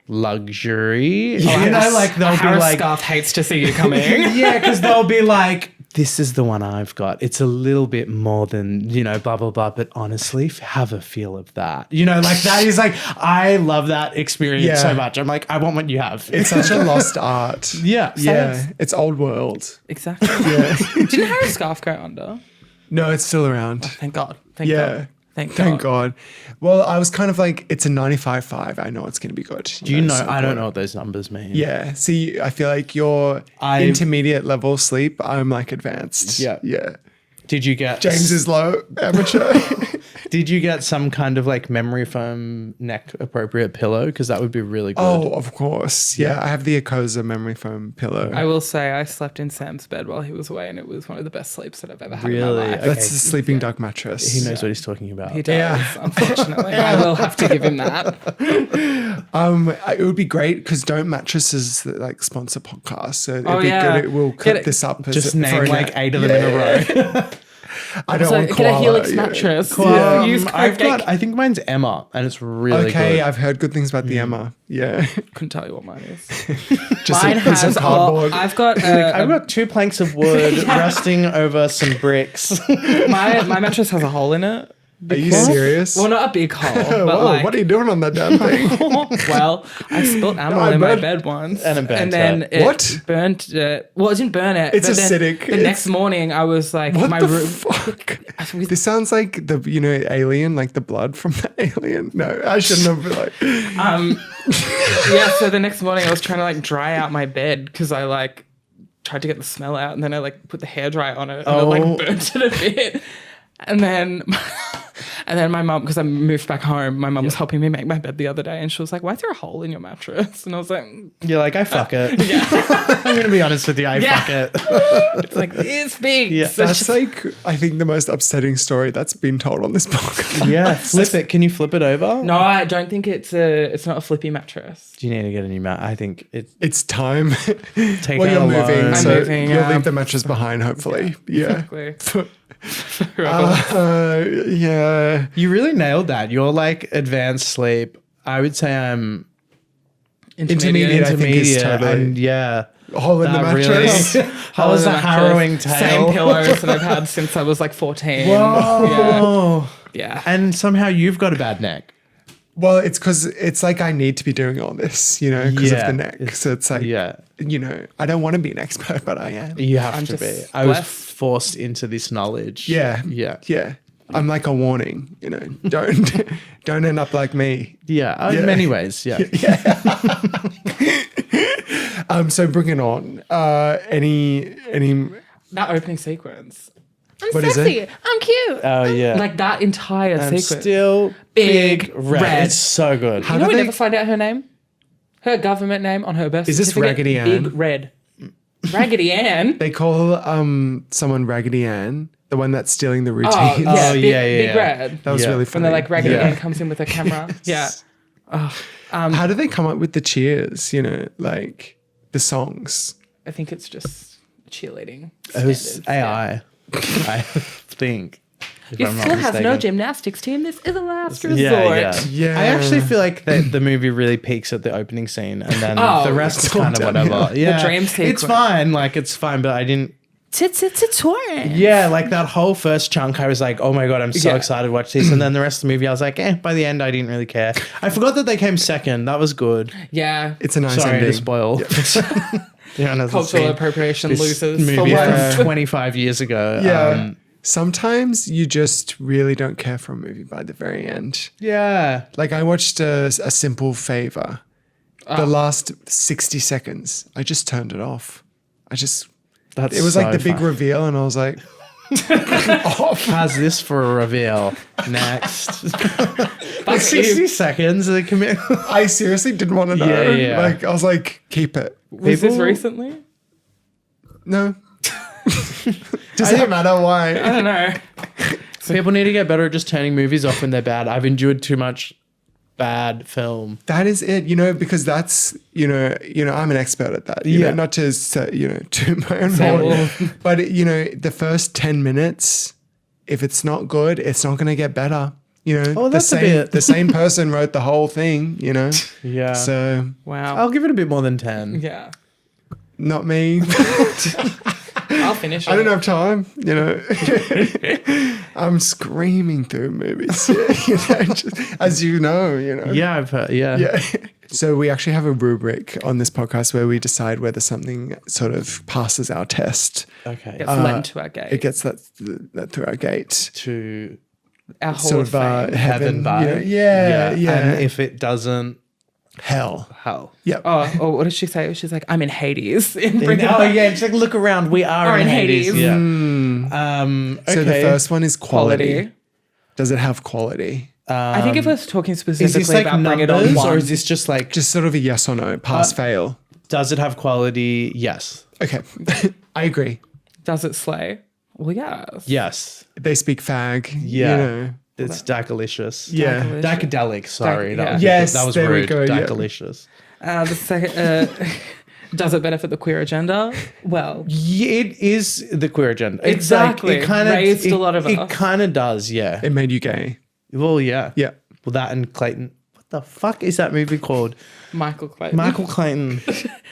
luxury. Yes. You know, like they'll be Harris like Scarf hates to see you coming. yeah, because they'll be like, this is the one I've got. It's a little bit more than, you know, blah, blah, blah. But honestly, have a feel of that. You know, like that is like, I love that experience Yeah. so much. I'm like, I want what you have. It's such a lost art. yeah. Yeah. It's old world. Exactly. Yeah. Didn't Harris Scarf go under? No, it's still around. Thank God. Thank Yeah. God. Thank Thank God. God. Well, I was kind of like, it's a 95.5. I know it's going to be good. Do you know? so I don't good. know what those numbers mean. Yeah. See, I feel like you're intermediate level sleep. I'm like advanced. Yeah. Yeah. Did you get James is low, amateur. Did you get some kind of like memory foam neck appropriate pillow? Because that would be really good. Oh, of course. Yeah. I have the Acosa memory foam pillow. I will say I slept in Sam's bed while he was away, and it was one of the best sleeps that I've ever had in Really? my life. Okay. That's the sleeping duck mattress. He knows what he's talking about. He does, Yeah. unfortunately. I will have to give him that. It would be great because don't mattresses like sponsor podcasts. So it'd Oh, be yeah. good. We'll Get cut it- this up. Just for name a like net. 8 of them in a row. I don't So want get a koala, Helix you know. mattress. Um, Use I've code got, I think mine's Emma, and it's really Okay, good. I've heard good things about the Emma. Yeah. Couldn't tell you what mine is. Just Mine a piece of has. cardboard. I've got. I've got 2 planks of wood resting over some bricks. my mattress has a hole in it. Are you serious? Well, not a big hole, but Whoa, like, what are you doing on that damn thing? well, I spilled ammo I in my bet. bed once. And it burnt then it. it What? burnt it. Well, it didn't burn it. It's but then acidic. The next morning, I was like, What my the room. fuck? This sounds like the Alien, like the blood from the Alien. No, I shouldn't have been like. Yeah, so the next morning, I was trying to like dry out my bed because I like tried to get the smell out, and then I like put the hairdryer on it, and it like burnt it a bit. And then my mum, because I moved back home, my mum was helping me make my bed the other day, and she was like, "Why is there a hole in your mattress?" And I was like, You're like, I fuck it. "Yeah, I'm gonna be honest with you, I Yeah. fuck it. it's like this big." Yeah. So That's like, I think, the most upsetting story that's been told on this podcast. Yeah, flip it. Can you flip it over? no, I don't think it's not a flippy mattress. Do you need to get a new mat? I think It's time. Take Well, out you're a moving, loan. so moving, you'll yeah. leave the mattress behind, hopefully. Yeah. Exactly. Yeah. You really nailed that. You're like advanced sleep. I would say I'm Intermediate, I think, is totally. and yeah. Hole in the That mattress. Really, that was a harrowing tale. Same pillows that I've had since I was like 14. Whoa. Yeah. And somehow you've got a bad neck. Well, it's because it's like I need to be doing all this, because of Yeah. the neck. So it's like, Yeah. I don't want to be an expert, but I am. You have I'm to be. just I was blessed. forced into this knowledge. Yeah. Yeah. Yeah. I'm like a warning, don't end up like me. Yeah. Yeah. In many ways. Yeah. So bring it on. Any That opening sequence. I'm What is sexy. it? I'm cute. Oh, yeah. Like that entire I'm sequence. still Big red. red. It's so good. How You know do we they- never find out her name? Her government name on her birth Is this certificate? Raggedy Ann? Big Red. Raggedy Ann? They call someone Raggedy Ann, the one that's stealing the routines. Oh, yeah. Oh, big, yeah, yeah, Big yeah. Red. That was Yeah. really When funny. they're like, Raggedy Yeah. Ann comes in with a camera. Yeah. How do they come up with the cheers? Like the songs. I think it's just cheerleading. It was standards, AI, I think. if Your I'm not school has no mistaken. gymnastics team. This is a last resort. Yeah. I actually feel like the movie really peaks at the opening scene, and then Oh, the rest is it's all kind of whatever. downhill. Yeah, dream It's sequence. fine. Like it's fine, but I didn't. Tutorial. Yeah, like that whole first chunk, I was like, oh my god, I'm so Yeah. excited to watch this, and then the rest of the movie, I was like, by the end, I didn't really care. I forgot that they came second. That was good. Yeah. It's a nice Sorry ending. to spoil. Yeah, Cultural appropriation losers for movie once. from 25 years ago. Yeah. Sometimes you just really don't care for a movie by the very end. Yeah. Like I watched a Simple Favor. The last 60 seconds, I just turned it off. That's It was like so the big fun. reveal, and I was like, How's this for a reveal? Next. Fuck 60 you. seconds. They commit. I seriously didn't want to know. Yeah. Like I was like, keep it. Was this People- recently? No. Does it matter why? I don't know. People need to get better at just turning movies off when they're bad. I've endured too much bad film. That is it, because that's, I'm an expert at that. Yeah. Not to say, to my own Well- horn. But, the first 10 minutes, if it's not good, it's not going to get better. Oh, that's a bit. the same person wrote the whole thing, Yeah. So Wow. I'll give it a bit more than 10. Yeah. not me. I'll finish it. I don't have time, I'm screaming through movies, just, as you know. Yeah, I've heard. Yeah. Yeah. So we actually have a rubric on this podcast where we decide whether something sort of passes our test. Okay. It's lent to our gate. It gets that through our gate. To Our Hall Sort of of Fame. heaven. by. Yeah. And if it doesn't, hell. hell. Yep. Oh, what did she say? She's like, I'm in Hades. In Oh yeah, just like look around. We are Or in in Hades. Hades. Yeah. So the Okay. first one is quality. Quality. Does it have quality? I think if we're talking Is specifically this like about Bring It On numbers, One, or is this just like? Just sort of a yes or no, pass, fail. Does it have quality? Yes. Okay. I agree. does it slay? Well, yes. Yes. They speak fag. Yeah. It's Dakalicious. Yeah. Dakalicious. Dacadelic. Sorry. yeah. Yes, That was there we rude. go, yeah. Dakalicious. The second, does it benefit the queer agenda? Well, Yeah, it is the queer agenda. It's Exactly. Like, it kind of Raised a lot of It us. kind of does. Yeah. It made you gay. Well, yeah. Yeah. Well, that and Clayton. the fuck is that movie called? Michael Clayton. Michael Clayton.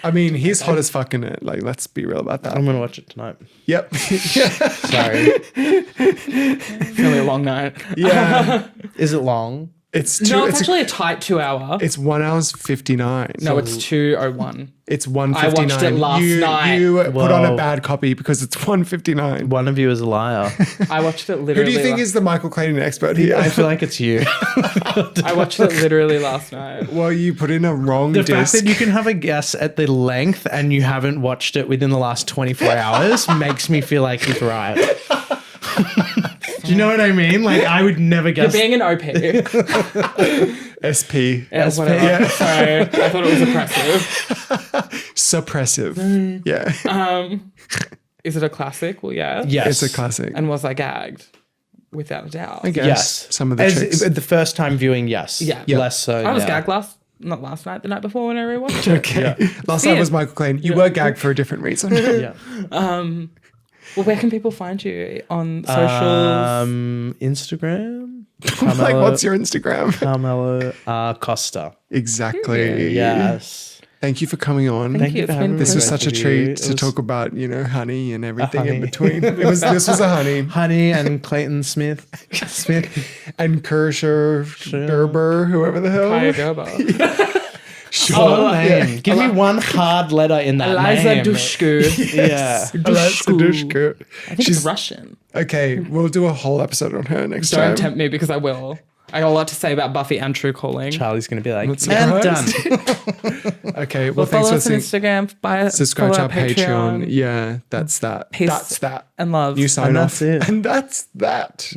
I mean, he's hot as fuck in it. Like, let's be real about that. I'm gonna watch it tonight. Yep. Sorry. It's really a long night. Yeah. Is it long? It's No, it's actually a tight 2 hour. it's 1 hour 59. No, it's 2:01. It's 1:59. I watched it last night. You put on a Whoa. bad copy because it's 1:59. One of you is a liar. I watched it Who literally. do you think is the Michael Clayton expert here? I feel like it's you. I watched it literally last night. Well, you put in a wrong The fact disc. that you can have a guess at the length and you haven't watched it within the last 24 hours makes me feel like he's right. Do you know what I mean? Like, I would never You're guess. being an OP. SP. Yeah, whatever. Yeah. Sorry, I thought it was oppressive. Suppressive. Yeah. Is it a classic? Well, yeah. Yes. It's a classic. And was I gagged? Without a doubt. I guess Yes. some of the tricks. The first time viewing, yes. Yeah. Less so. I was now. gagged not last night, the night before when I rewatched it. Okay. Yeah. Last See time it. was Michael Clayton. You were gagged for a different reason. Yeah. Well, where can people find you on socials? Instagram. Like, what's your Instagram? Carmelo Costa. Exactly. Yes. Thank you for coming on. Thank you. for It's having been me. This was Both such a of you. treat It to was talk about, honey and everything in honey. between. This was a honey. Honey and Clayton Smith. And Kersher, Gerber, whoever the hell. Kaya Gerber. Full name. Give me one hard letter in that Eliza name. Dushku. Yeah. Eliza Dushku. I think it's Russian. Okay, we'll do a whole episode on her next Don't time. tempt me because I will. I got a lot to say about Buffy and True Calling. Charlie's going to be like, Not and surprised. done. Okay, well, Well, thanks follow for us on listening. Instagram. Subscribe to follow our Patreon. Yeah, that's that. Peace That's that. and love. You sign And off. that's it. And that's that.